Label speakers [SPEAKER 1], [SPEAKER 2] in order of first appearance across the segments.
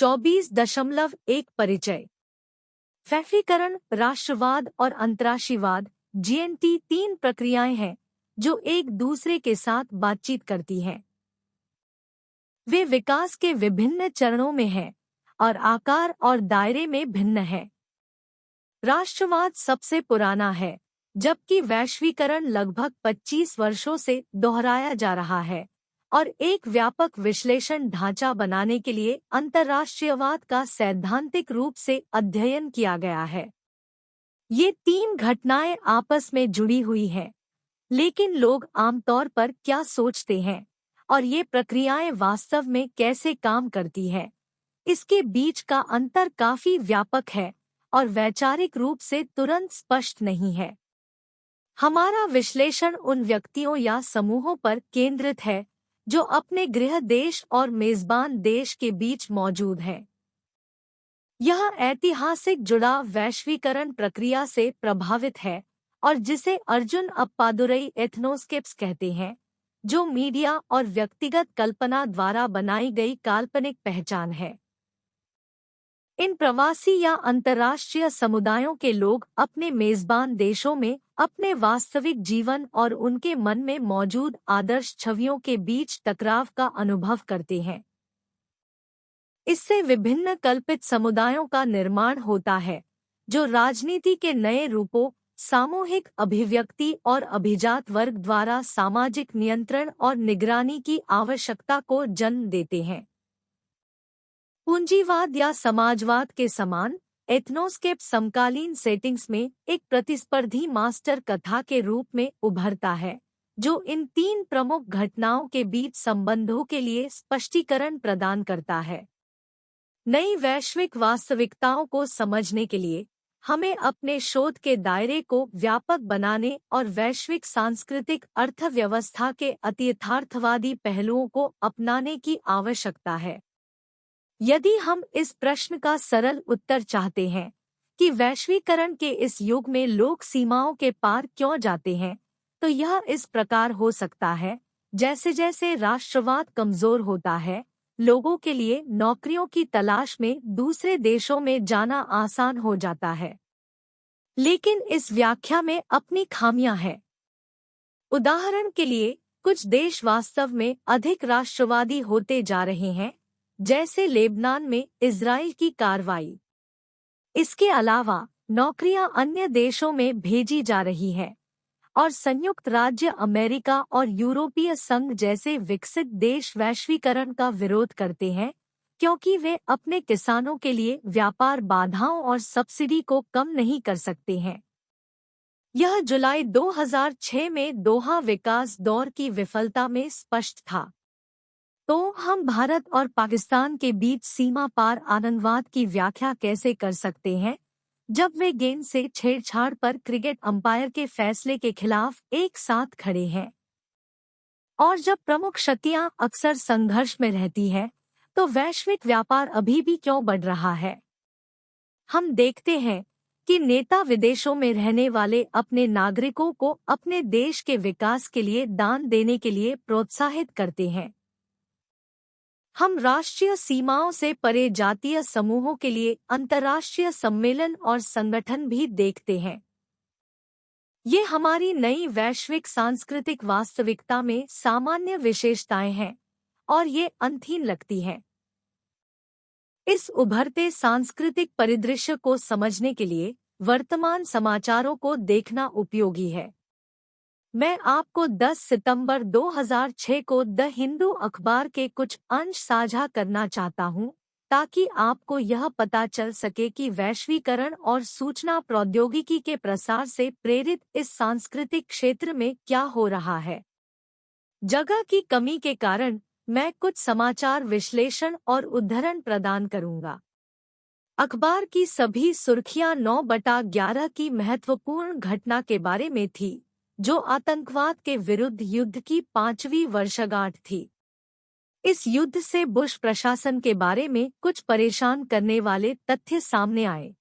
[SPEAKER 1] 24.1 परिचय। वैश्वीकरण, राष्ट्रवाद और अंतर्राष्ट्रीयवाद (GNT) तीन प्रक्रियाएं हैं जो एक दूसरे के साथ बातचीत करती हैं। वे विकास के विभिन्न चरणों में हैं और आकार और दायरे में भिन्न हैं। राष्ट्रवाद सबसे पुराना है, जबकि वैश्वीकरण लगभग 25 वर्षों से दोहराया जा रहा है और एक व्यापक विश्लेषण ढांचा बनाने के लिए अंतर्राष्ट्रीयवाद का सैद्धांतिक रूप से अध्ययन किया गया है। ये तीन घटनाएं आपस में जुड़ी हुई हैं, लेकिन लोग आमतौर पर क्या सोचते हैं और ये प्रक्रियाएं वास्तव में कैसे काम करती हैं, इसके बीच का अंतर काफी व्यापक है और वैचारिक रूप से तुरंत स्पष्ट नहीं है। हमारा विश्लेषण उन व्यक्तियों या समूहों पर केंद्रित है जो अपने गृह देश और मेजबान देश के बीच मौजूद हैं। यह ऐतिहासिक जुड़ाव वैश्वीकरण प्रक्रिया से प्रभावित है और जिसे अर्जुन अप्पादुरई एथनोस्केप्स कहते हैं, जो मीडिया और व्यक्तिगत कल्पना द्वारा बनाई गई काल्पनिक पहचान है। इन प्रवासी या अंतर्राष्ट्रीय समुदायों के लोग अपने मेजबान देशों में अपने वास्तविक जीवन और उनके मन में मौजूद आदर्श छवियों के बीच टकराव का अनुभव करते हैं। इससे विभिन्न कल्पित समुदायों का निर्माण होता है, जो राजनीति के नए रूपों, सामूहिक अभिव्यक्ति और अभिजात वर्ग द्वारा सामाजिक नियंत्रण और निगरानी की आवश्यकता को जन्म देते हैं। पूंजीवाद या समाजवाद के समान, एथनोस्केप समकालीन सेटिंग्स में एक प्रतिस्पर्धी मास्टर कथा के रूप में उभरता है, जो इन तीन प्रमुख घटनाओं के बीच संबंधों के लिए स्पष्टीकरण प्रदान करता है। नई वैश्विक वास्तविकताओं को समझने के लिए हमें अपने शोध के दायरे को व्यापक बनाने और वैश्विक सांस्कृतिक अर्थव्यवस्था के अतियथार्थवादी पहलुओं को अपनाने की आवश्यकता है। यदि हम इस प्रश्न का सरल उत्तर चाहते हैं कि वैश्वीकरण के इस युग में लोग सीमाओं के पार क्यों जाते हैं, तो यह इस प्रकार हो सकता है, जैसे जैसे राष्ट्रवाद कमजोर होता है, लोगों के लिए नौकरियों की तलाश में दूसरे देशों में जाना आसान हो जाता है। लेकिन इस व्याख्या में अपनी खामियां हैं। उदाहरण के लिए, कुछ देश वास्तव में अधिक राष्ट्रवादी होते जा रहे हैं, जैसे लेबनान में इजराइल की कार्रवाई। इसके अलावा नौकरियां अन्य देशों में भेजी जा रही हैं और संयुक्त राज्य अमेरिका और यूरोपीय संघ जैसे विकसित देश वैश्वीकरण का विरोध करते हैं, क्योंकि वे अपने किसानों के लिए व्यापार बाधाओं और सब्सिडी को कम नहीं कर सकते हैं। यह जुलाई 2006 में दोहा विकास दौर की विफलता में स्पष्ट था। तो हम भारत और पाकिस्तान के बीच सीमा पार आतंकवाद की व्याख्या कैसे कर सकते हैं, जब वे गेंद से छेड़छाड़ पर क्रिकेट अंपायर के फैसले के खिलाफ एक साथ खड़े हैं? और जब प्रमुख शक्तियां अक्सर संघर्ष में रहती हैं, तो वैश्विक व्यापार अभी भी क्यों बढ़ रहा है? हम देखते हैं कि नेता विदेशों में रहने वाले अपने नागरिकों को अपने देश के विकास के लिए दान देने के लिए प्रोत्साहित करते हैं। हम राष्ट्रीय सीमाओं से परे जातीय समूहों के लिए अंतर्राष्ट्रीय सम्मेलन और संगठन भी देखते हैं। ये हमारी नई वैश्विक सांस्कृतिक वास्तविकता में सामान्य विशेषताएं हैं और ये अंतहीन लगती हैं। इस उभरते सांस्कृतिक परिदृश्य को समझने के लिए वर्तमान समाचारों को देखना उपयोगी है। मैं आपको 10 सितंबर 2006 को द हिंदू अखबार के कुछ अंश साझा करना चाहता हूं, ताकि आपको यह पता चल सके कि वैश्वीकरण और सूचना प्रौद्योगिकी के प्रसार से प्रेरित इस सांस्कृतिक क्षेत्र में क्या हो रहा है। जगह की कमी के कारण मैं कुछ समाचार विश्लेषण और उद्धरण प्रदान करूंगा। अखबार की सभी सुर्खियां 9/11 की महत्वपूर्ण घटना के बारे में थी, जो आतंकवाद के विरुद्ध युद्ध की 5वीं वर्षगांठ थी। इस युद्ध से बुश प्रशासन के बारे में कुछ परेशान करने वाले तथ्य सामने आए।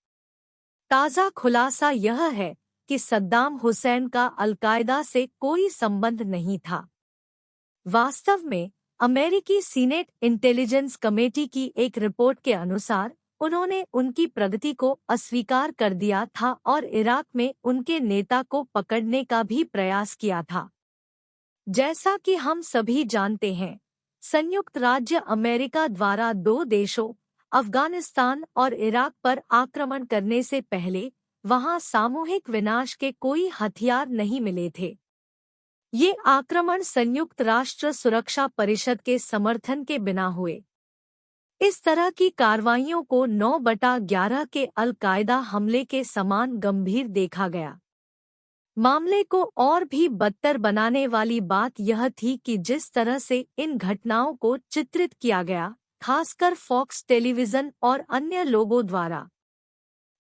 [SPEAKER 1] ताज़ा खुलासा यह है कि सद्दाम हुसैन का अल-कायदा से कोई संबंध नहीं था। वास्तव में अमेरिकी सीनेट इंटेलिजेंस कमेटी की एक रिपोर्ट के अनुसार उन्होंने उनकी प्रगति को अस्वीकार कर दिया था और इराक में उनके नेता को पकड़ने का भी प्रयास किया था। जैसा कि हम सभी जानते हैं, संयुक्त राज्य अमेरिका द्वारा दो देशों अफगानिस्तान और इराक पर आक्रमण करने से पहले वहां सामूहिक विनाश के कोई हथियार नहीं मिले थे। ये आक्रमण संयुक्त राष्ट्र सुरक्षा परिषद के समर्थन के बिना हुए। इस तरह की कार्रवाइयों को 9/11 के अल-कायदा हमले के समान गंभीर देखा गया। मामले को और भी बदतर बनाने वाली बात यह थी कि जिस तरह से इन घटनाओं को चित्रित किया गया, खासकर फॉक्स टेलीविजन और अन्य लोगों द्वारा।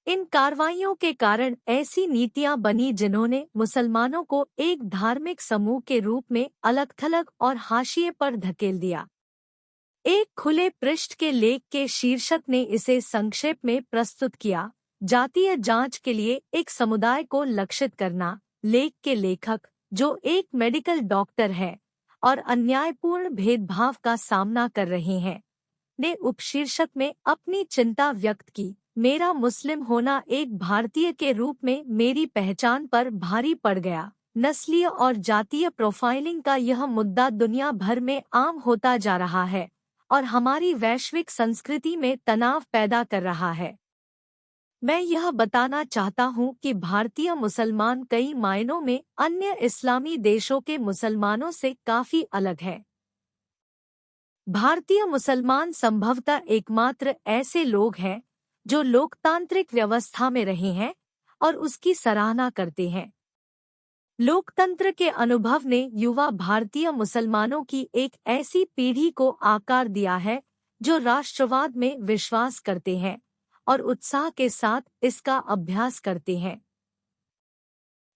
[SPEAKER 1] इन कार्रवाइयों के कारण ऐसी नीतियां बनी जिन्होंने मुसलमानों को एक धार्मिक समूह के रूप में अलग-थलग और हाशिए पर धकेल दिया। एक खुले पृष्ठ के लेख के शीर्षक ने इसे संक्षेप में प्रस्तुत किया, जातीय जांच के लिए एक समुदाय को लक्षित करना। लेख के लेखक, जो एक मेडिकल डॉक्टर है और अन्यायपूर्ण भेदभाव का सामना कर रहे हैं, ने उपशीर्षक में अपनी चिंता व्यक्त की। मेरा मुस्लिम होना एक भारतीय के रूप में मेरी पहचान पर भारी पड़ गया। नस्लीय और जातीय प्रोफाइलिंग का यह मुद्दा दुनिया भर में आम होता जा रहा है और हमारी वैश्विक संस्कृति में तनाव पैदा कर रहा है। मैं यह बताना चाहता हूं कि भारतीय मुसलमान कई मायनों में अन्य इस्लामी देशों के मुसलमानों से काफी अलग है। भारतीय मुसलमान संभवतः एकमात्र ऐसे लोग हैं जो लोकतांत्रिक व्यवस्था में रहे हैं और उसकी सराहना करते हैं। लोकतंत्र के अनुभव ने युवा भारतीय मुसलमानों की एक ऐसी पीढ़ी को आकार दिया है जो राष्ट्रवाद में विश्वास करते हैं और उत्साह के साथ इसका अभ्यास करते हैं।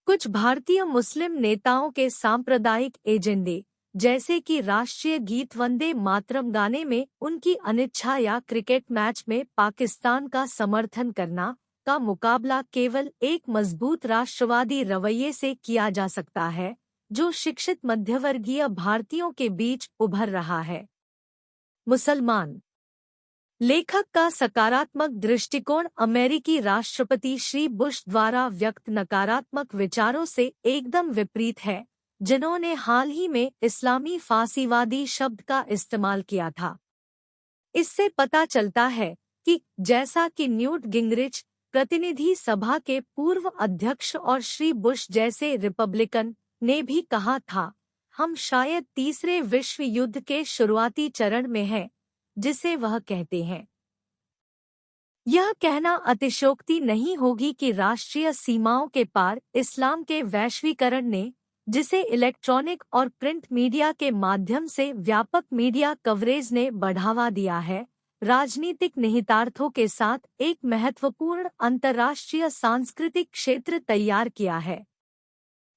[SPEAKER 1] कुछ भारतीय मुस्लिम नेताओं के सांप्रदायिक एजेंडे, जैसे कि राष्ट्रीय गीत वंदे मातरम गाने में उनकी अनिच्छा या क्रिकेट मैच में पाकिस्तान का समर्थन करना, का मुकाबला केवल एक मजबूत राष्ट्रवादी रवैये से किया जा सकता है जो शिक्षित मध्यवर्गीय भारतीयों के बीच उभर रहा है। मुसलमान लेखक का सकारात्मक दृष्टिकोण अमेरिकी राष्ट्रपति श्री बुश द्वारा व्यक्त नकारात्मक विचारों से एकदम विपरीत है, जिन्होंने हाल ही में इस्लामी फासीवादी शब्द का इस्तेमाल किया था। इससे पता चलता है कि जैसा कि न्यूट गिंगरिच, प्रतिनिधि सभा के पूर्व अध्यक्ष, और श्री बुश जैसे रिपब्लिकन ने भी कहा था, हम शायद तीसरे विश्व युद्ध के शुरुआती चरण में हैं, जिसे वह कहते हैं। यह कहना अतिशयोक्ति नहीं होगी कि राष्ट्रीय सीमाओं के पार इस्लाम के वैश्वीकरण ने, जिसे इलेक्ट्रॉनिक और प्रिंट मीडिया के माध्यम से व्यापक मीडिया कवरेज ने बढ़ावा दिया है, राजनीतिक निहितार्थों के साथ एक महत्वपूर्ण अंतर्राष्ट्रीय सांस्कृतिक क्षेत्र तैयार किया है।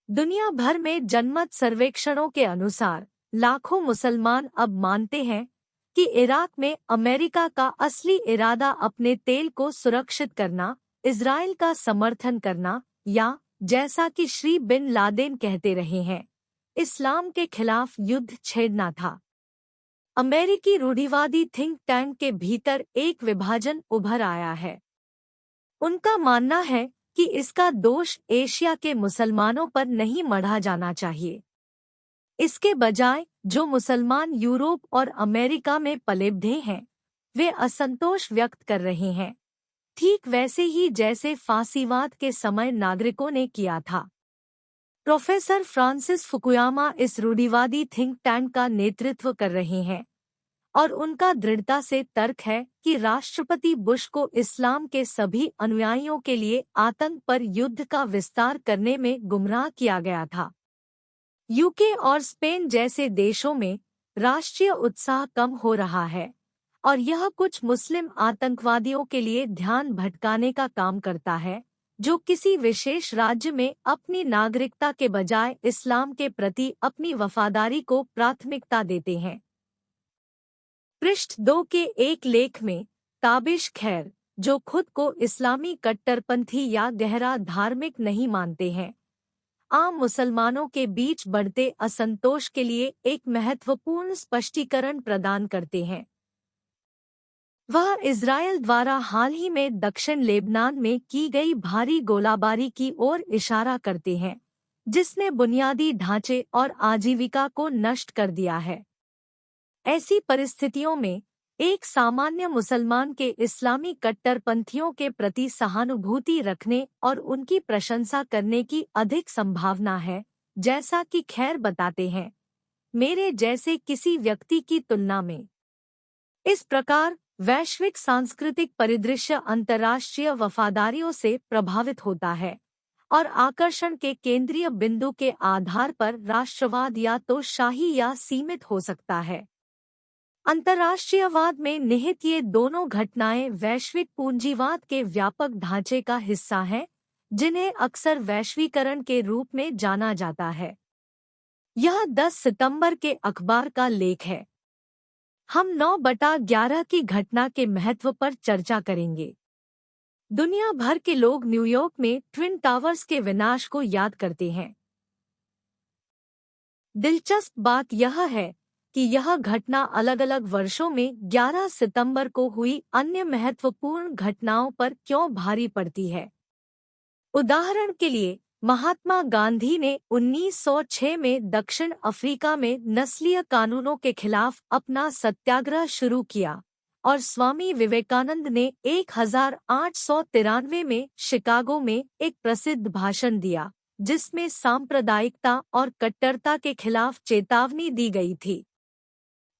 [SPEAKER 1] दुनिया भर में जनमत सर्वेक्षणों के अनुसार लाखों मुसलमान अब मानते हैं कि इराक में अमेरिका का असली इरादा अपने तेल को सुरक्षित करना, इजराइल का समर्थन करना या, जैसा कि श्री बिन लादेन कहते रहे हैं, इस्लाम के खिलाफ युद्ध छेड़ना था। अमेरिकी रूढ़िवादी थिंक टैंक के भीतर एक विभाजन उभर आया है। उनका मानना है कि इसका दोष एशिया के मुसलमानों पर नहीं मढ़ा जाना चाहिए। इसके बजाय जो मुसलमान यूरोप और अमेरिका में पले-बढ़े हैं, वे असंतोष व्यक्त कर रहे हैं, ठीक वैसे ही जैसे फासीवाद के समय नागरिकों ने किया था। प्रोफेसर फ्रांसिस फुकुयामा इस रूढ़िवादी थिंक टैंक का नेतृत्व कर रहे हैं और उनका दृढ़ता से तर्क है कि राष्ट्रपति बुश को इस्लाम के सभी अनुयायियों के लिए आतंक पर युद्ध का विस्तार करने में गुमराह किया गया था। यूके और स्पेन जैसे देशों में राष्ट्रीय उत्साह कम हो रहा है और यह कुछ मुस्लिम आतंकवादियों के लिए ध्यान भटकाने का काम करता है, जो किसी विशेष राज्य में अपनी नागरिकता के बजाय इस्लाम के प्रति अपनी वफादारी को प्राथमिकता देते हैं। पृष्ठ 2 के एक लेख में ताबिश खैर, जो खुद को इस्लामी कट्टरपंथी या गहरा धार्मिक नहीं मानते हैं, आम मुसलमानों के बीच बढ़ते असंतोष के लिए एक महत्वपूर्ण स्पष्टीकरण प्रदान करते हैं। वह इज़राइल द्वारा हाल ही में दक्षिण लेबनान में की गई भारी गोलाबारी की ओर इशारा करते हैं, जिसने बुनियादी ढांचे और आजीविका को नष्ट कर दिया है। ऐसी परिस्थितियों में एक सामान्य मुसलमान के इस्लामी कट्टरपंथियों के प्रति सहानुभूति रखने और उनकी प्रशंसा करने की अधिक संभावना है, जैसा कि खैर बताते हैं, मेरे जैसे किसी व्यक्ति की तुलना में। इस प्रकार वैश्विक सांस्कृतिक परिदृश्य अंतर्राष्ट्रीय वफादारियों से प्रभावित होता है और आकर्षण के केंद्रीय बिंदु के आधार पर राष्ट्रवाद या तो शाही या सीमित हो सकता है। अंतर्राष्ट्रीयवाद में निहित ये दोनों घटनाएं वैश्विक पूंजीवाद के व्यापक ढांचे का हिस्सा हैं, जिन्हें अक्सर वैश्वीकरण के रूप में जाना जाता है। यह 10 सितंबर के अखबार का लेख है। हम 9/11 की घटना के महत्व पर चर्चा करेंगे। दुनिया भर के लोग न्यूयॉर्क में ट्विन टावर्स के विनाश को याद करते हैं। दिलचस्प बात यह है कि यह घटना अलग-अलग वर्षों में 11 सितंबर को हुई अन्य महत्वपूर्ण घटनाओं पर क्यों भारी पड़ती है। उदाहरण के लिए, महात्मा गांधी ने 1906 में दक्षिण अफ्रीका में नस्लीय कानूनों के खिलाफ अपना सत्याग्रह शुरू किया और स्वामी विवेकानंद ने 1893 में शिकागो में एक प्रसिद्ध भाषण दिया, जिसमें सांप्रदायिकता और कट्टरता के खिलाफ चेतावनी दी गई थी।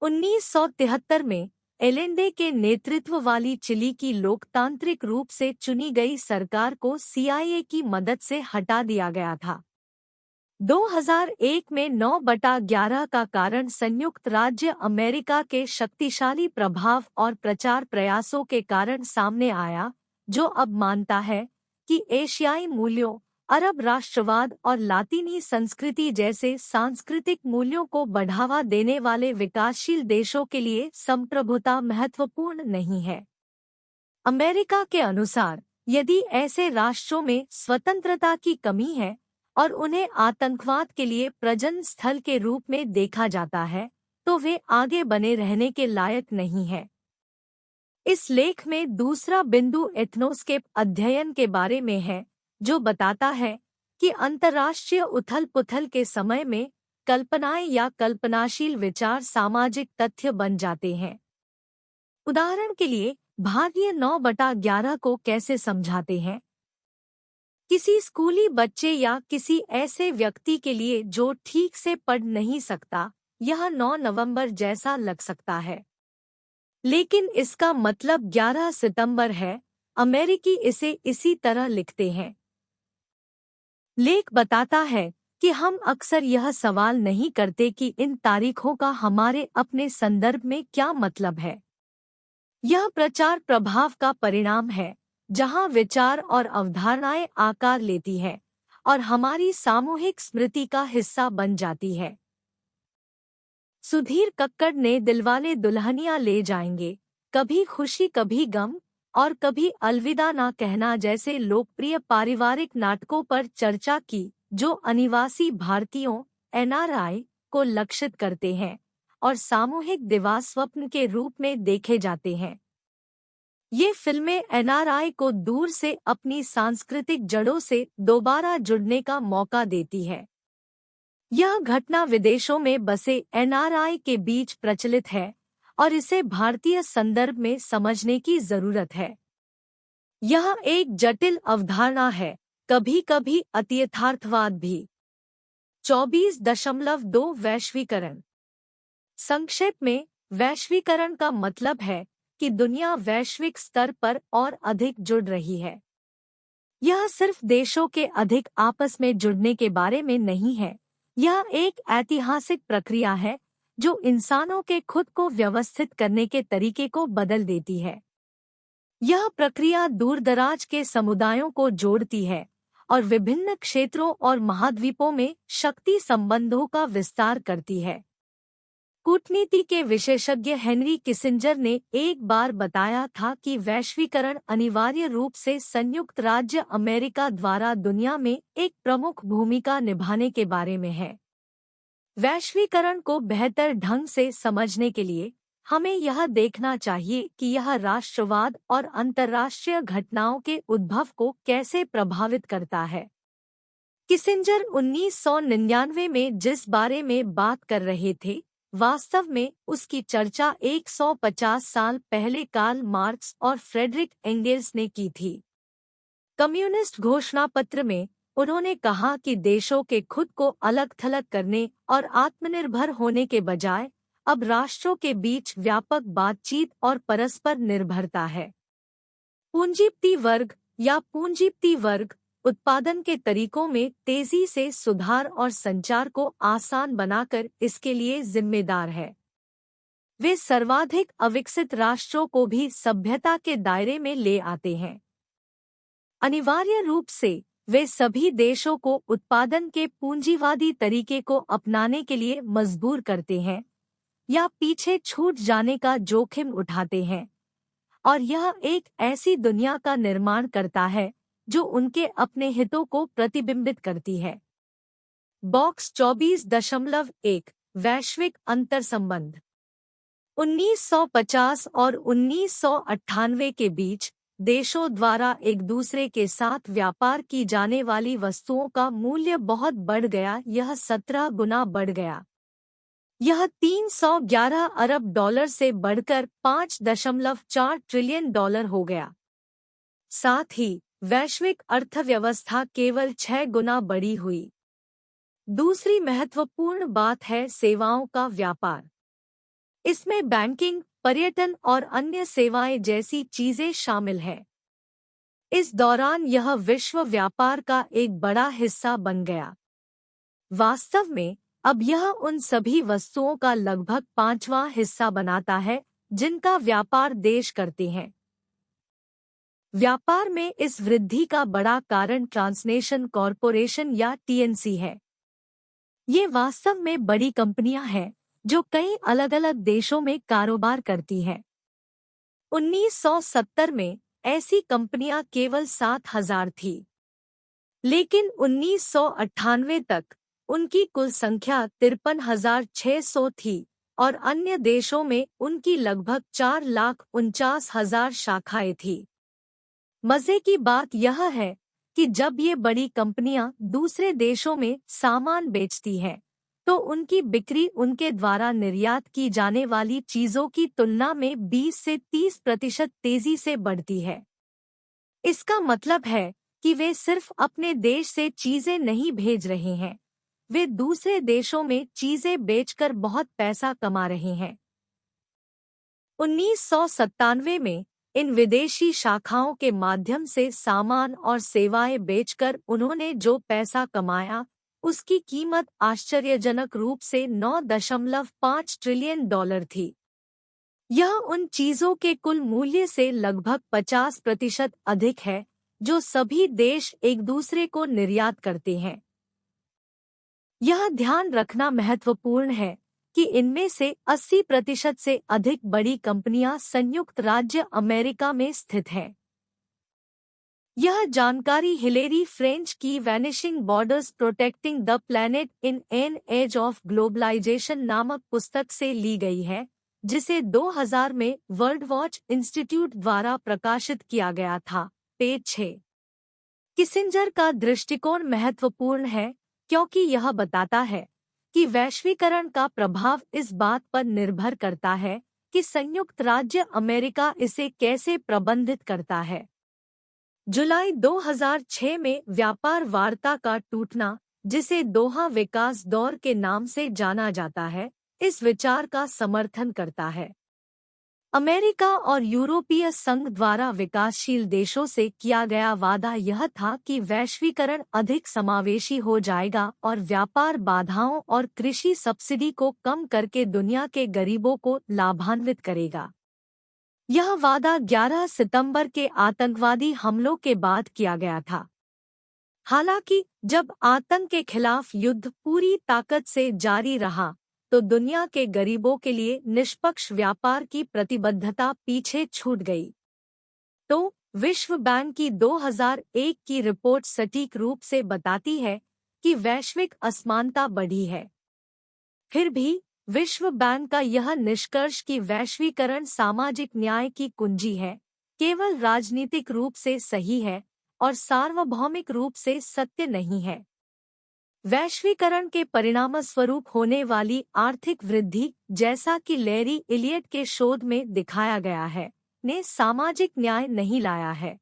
[SPEAKER 1] 1973 में एलेंडे के नेतृत्व वाली चिली की लोकतांत्रिक रूप से चुनी गई सरकार को CIA की मदद से हटा दिया गया था। 2001 में 9/11 का कारण संयुक्त राज्य अमेरिका के शक्तिशाली प्रभाव और प्रचार प्रयासों के कारण सामने आया, जो अब मानता है कि एशियाई मूल्यों, अरब राष्ट्रवाद और लातीनी संस्कृति जैसे सांस्कृतिक मूल्यों को बढ़ावा देने वाले विकासशील देशों के लिए संप्रभुता महत्वपूर्ण नहीं है। अमेरिका के अनुसार, यदि ऐसे राष्ट्रों में स्वतंत्रता की कमी है और उन्हें आतंकवाद के लिए प्रजनन स्थल के रूप में देखा जाता है, तो वे आगे बने रहने के लायक नहीं है। इस लेख में दूसरा बिंदु एथनोस्केप अध्ययन के बारे में है, जो बताता है कि अंतर्राष्ट्रीय उथल-पुथल के समय में कल्पनाएं या कल्पनाशील विचार सामाजिक तथ्य बन जाते हैं। उदाहरण के लिए, भारतीय 9/11 को कैसे समझाते हैं? किसी स्कूली बच्चे या किसी ऐसे व्यक्ति के लिए जो ठीक से पढ़ नहीं सकता, यह 9 नवंबर जैसा लग सकता है। लेकिन इसका मतलब 11 सितंबर है। अमेरिकी इसे इसी तरह लिखते हैं। लेख बताता है कि हम अक्सर यह सवाल नहीं करते कि इन तारीखों का हमारे अपने संदर्भ में क्या मतलब है। यह प्रचार प्रभाव का परिणाम है, जहां विचार और अवधारणाएं आकार लेती हैं और हमारी सामूहिक स्मृति का हिस्सा बन जाती है। सुधीर कक्कड़ ने दिलवाले दुल्हनिया ले जाएंगे, कभी खुशी कभी गम और कभी अलविदा ना कहना जैसे लोकप्रिय पारिवारिक नाटकों पर चर्चा की, जो अनिवासी भारतीयों NRI को लक्षित करते हैं और सामूहिक दिवास्वप्न के रूप में देखे जाते हैं। ये फिल्में NRI को दूर से अपनी सांस्कृतिक जड़ों से दोबारा जुड़ने का मौका देती है। यह घटना विदेशों में बसे NRI के बीच प्रचलित है और इसे भारतीय संदर्भ में समझने की जरूरत है। यह एक जटिल अवधारणा है, कभी-कभी अतियथार्थवाद भी। 24.2 वैश्वीकरण। संक्षेप में, वैश्वीकरण का मतलब है कि दुनिया वैश्विक स्तर पर और अधिक जुड़ रही है। यह सिर्फ देशों के अधिक आपस में जुड़ने के बारे में नहीं है, यह एक ऐतिहासिक प्रक्रिया है जो इंसानों के खुद को व्यवस्थित करने के तरीके को बदल देती है। यह प्रक्रिया दूरदराज के समुदायों को जोड़ती है और विभिन्न क्षेत्रों और महाद्वीपों में शक्ति संबंधों का विस्तार करती है। कूटनीति के विशेषज्ञ हेनरी किसिंजर ने एक बार बताया था कि वैश्वीकरण अनिवार्य रूप से संयुक्त राज्य अमेरिका द्वारा दुनिया में एक प्रमुख भूमिका निभाने के बारे में है। वैश्वीकरण को बेहतर ढंग से समझने के लिए हमें यह देखना चाहिए कि यह राष्ट्रवाद और अंतर्राष्ट्रीय घटनाओं के उद्भव को कैसे प्रभावित करता है। किसिंजर 1999 में जिस बारे में बात कर रहे थे, वास्तव में उसकी चर्चा 150 साल पहले कार्ल मार्क्स और फ्रेडरिक एंगेल्स ने की थी। कम्युनिस्ट घोषणा पत्र में उन्होंने कहा कि देशों के खुद को अलग थलग करने और आत्मनिर्भर होने के बजाय अब राष्ट्रों के बीच व्यापक बातचीत और परस्पर निर्भरता है। पूंजीपति वर्ग या पूंजीपति वर्ग उत्पादन के तरीकों में तेजी से सुधार और संचार को आसान बनाकर इसके लिए जिम्मेदार है। वे सर्वाधिक अविकसित राष्ट्रों को भी सभ्यता के दायरे में ले आते हैं। अनिवार्य रूप से वे सभी देशों को उत्पादन के पूंजीवादी तरीके को अपनाने के लिए मजबूर करते हैं या पीछे छूट जाने का जोखिम उठाते हैं, और यह एक ऐसी दुनिया का निर्माण करता है जो उनके अपने हितों को प्रतिबिंबित करती है। बॉक्स 24.1 वैश्विक अंतर्संबंध। 1950 और 1998 के बीच देशों द्वारा एक दूसरे के साथ व्यापार की जाने वाली वस्तुओं का मूल्य बहुत बढ़ गया। यह 17 गुना बढ़ गया। यह 311 अरब डॉलर से बढ़कर 5.4 ट्रिलियन डॉलर हो गया। साथ ही वैश्विक अर्थव्यवस्था केवल 6 गुना बढ़ी हुई। दूसरी महत्वपूर्ण बात है सेवाओं का व्यापार। इसमें बैंकिंग, पर्यटन और अन्य सेवाएं जैसी चीजें शामिल हैं। इस दौरान यह विश्व व्यापार का एक बड़ा हिस्सा बन गया। वास्तव में अब यह उन सभी वस्तुओं का लगभग 5वां हिस्सा बनाता है जिनका व्यापार देश करते हैं। व्यापार में इस वृद्धि का बड़ा कारण ट्रांसनेशन कॉरपोरेशन या टीएनसी है। ये वास्तव में बड़ी कंपनियां हैं जो कई अलग अलग देशों में कारोबार करती हैं। 1970 में ऐसी कंपनियां केवल 7,000 थी, लेकिन 1998 तक उनकी कुल संख्या 53,600 थी और अन्य देशों में उनकी लगभग 4,49,000 शाखाएं थी। मजे की बात यह है कि जब ये बड़ी कंपनियां दूसरे देशों में सामान बेचती हैं, तो उनकी बिक्री उनके द्वारा निर्यात की जाने वाली चीजों की तुलना में 20 से 30% तेजी से बढ़ती है। इसका मतलब है कि वे सिर्फ अपने देश से चीजें नहीं भेज रहे हैं, वे दूसरे देशों में चीजें बेचकर बहुत पैसा कमा रहे हैं। 1997 में इन विदेशी शाखाओं के माध्यम से सामान और सेवाएं बेचकर उन्होंने जो पैसा कमाया, उसकी कीमत आश्चर्यजनक रूप से 9.5 ट्रिलियन डॉलर थी। यह उन चीजों के कुल मूल्य से लगभग 50% अधिक है जो सभी देश एक दूसरे को निर्यात करते हैं। यह ध्यान रखना महत्वपूर्ण है कि इनमें से 80% से अधिक बड़ी कंपनियां संयुक्त राज्य अमेरिका में स्थित हैं। यह जानकारी हिलेरी फ्रेंच की vanishing borders protecting the planet in an age of globalisation नामक पुस्तक से ली गई है, जिसे 2000 में वर्ल्ड वॉच इंस्टीट्यूट द्वारा प्रकाशित किया गया था। पेज 6। किसिंजर का दृष्टिकोण महत्वपूर्ण है क्योंकि यह बताता है कि वैश्वीकरण का प्रभाव इस बात पर निर्भर करता है कि संयुक्त राज्य अमेरिका इसे कैसे प्रबंधित करता है। जुलाई 2006 में व्यापार वार्ता का टूटना, जिसे दोहा विकास दौर के नाम से जाना जाता है, इस विचार का समर्थन करता है। अमेरिका और यूरोपीय संघ द्वारा विकासशील देशों से किया गया वादा यह था कि वैश्वीकरण अधिक समावेशी हो जाएगा और व्यापार बाधाओं और कृषि सब्सिडी को कम करके दुनिया के गरीबों को लाभान्वित करेगा। यह वादा 11 सितंबर के आतंकवादी हमलों के बाद किया गया था। हालांकि जब आतंक के खिलाफ युद्ध पूरी ताकत से जारी रहा, तो दुनिया के गरीबों के लिए निष्पक्ष व्यापार की प्रतिबद्धता पीछे छूट गई। तो विश्व बैंक की 2001 की रिपोर्ट सटीक रूप से बताती है कि वैश्विक असमानता बढ़ी है। फिर भी विश्व बैंक का यह निष्कर्ष कि वैश्वीकरण सामाजिक न्याय की कुंजी है, केवल राजनीतिक रूप से सही है और सार्वभौमिक रूप से सत्य नहीं है। वैश्वीकरण के परिणामस्वरूप होने वाली आर्थिक वृद्धि, जैसा कि लैरी इलियट के शोध में दिखाया गया है, ने सामाजिक न्याय नहीं लाया है।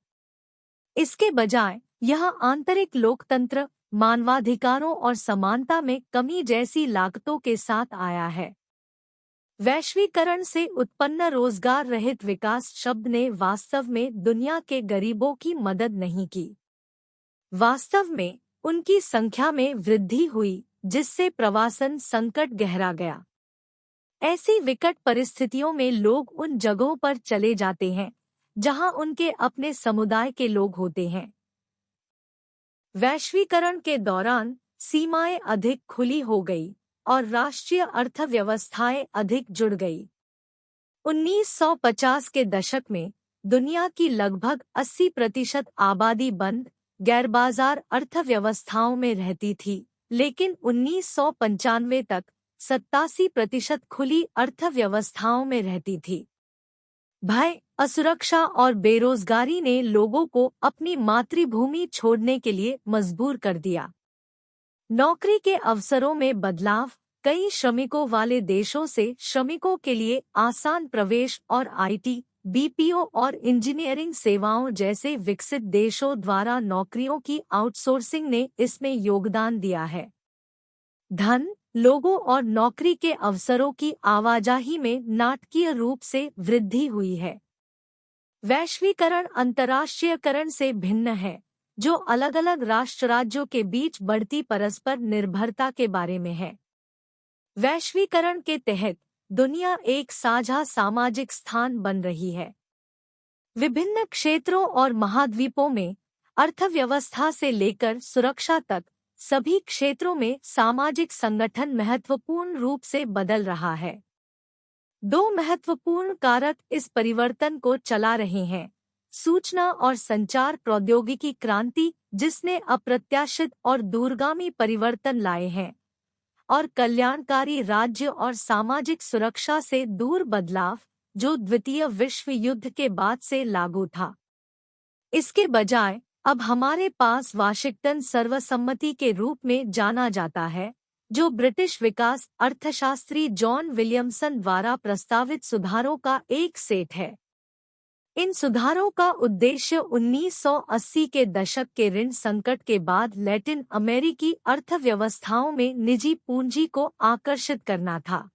[SPEAKER 1] इसके बजाय यह आंतरिक लोकतंत्र, मानवाधिकारों और समानता में कमी जैसी लागतों के साथ आया है। वैश्वीकरण से उत्पन्न रोजगार रहित विकास शब्द ने वास्तव में दुनिया के गरीबों की मदद नहीं की। वास्तव में उनकी संख्या में वृद्धि हुई, जिससे प्रवासन संकट गहरा गया। ऐसी विकट परिस्थितियों में लोग उन जगहों पर चले जाते हैं जहां उनके अपने समुदाय के लोग होते हैं। वैश्वीकरण के दौरान सीमाएं अधिक खुली हो गई और राष्ट्रीय अर्थव्यवस्थाएं अधिक जुड़ गई। 1950 के दशक में दुनिया की लगभग 80% आबादी बंद, गैरबाजार अर्थव्यवस्थाओं में रहती थी, लेकिन 1995 तक 87% खुली अर्थव्यवस्थाओं में रहती थी। भय, असुरक्षा और बेरोजगारी ने लोगों को अपनी मातृभूमि छोड़ने के लिए मजबूर कर दिया। नौकरी के अवसरों में बदलाव, कई श्रमिकों वाले देशों से श्रमिकों के लिए आसान प्रवेश और आईटी, बीपीओ और इंजीनियरिंग सेवाओं जैसे विकसित देशों द्वारा नौकरियों की आउटसोर्सिंग ने इसमें योगदान दिया है। धन, लोगों और नौकरी के अवसरों की आवाजाही में नाटकीय रूप से वृद्धि हुई है। वैश्वीकरण अंतर्राष्ट्रीयकरण से भिन्न है, जो अलग-अलग राष्ट्र राज्यों के बीच बढ़ती परस्पर निर्भरता के बारे में है। वैश्वीकरण के तहत दुनिया एक साझा सामाजिक स्थान बन रही है। विभिन्न क्षेत्रों और महाद्वीपों में अर्थव्यवस्था से लेकर सुरक्षा तक सभी क्षेत्रों में सामाजिक संगठन महत्वपूर्ण रूप से बदल रहा है। दो महत्वपूर्ण कारक इस परिवर्तन को चला रहे हैं: सूचना और संचार प्रौद्योगिकी क्रांति, जिसने अप्रत्याशित और दूरगामी परिवर्तन लाए हैं, और कल्याणकारी राज्य और सामाजिक सुरक्षा से दूर बदलाव, जो द्वितीय विश्व युद्ध के बाद से लागू था। इसके बजाय अब हमारे पास वाशिंगटन सर्वसम्मति के रूप में जाना जाता है, जो ब्रिटिश विकास अर्थशास्त्री जॉन विलियमसन द्वारा प्रस्तावित सुधारों का एक सेट है। इन सुधारों का उद्देश्य 1980 के दशक के ऋण संकट के बाद लैटिन अमेरिकी अर्थव्यवस्थाओं में निजी पूंजी को आकर्षित करना था।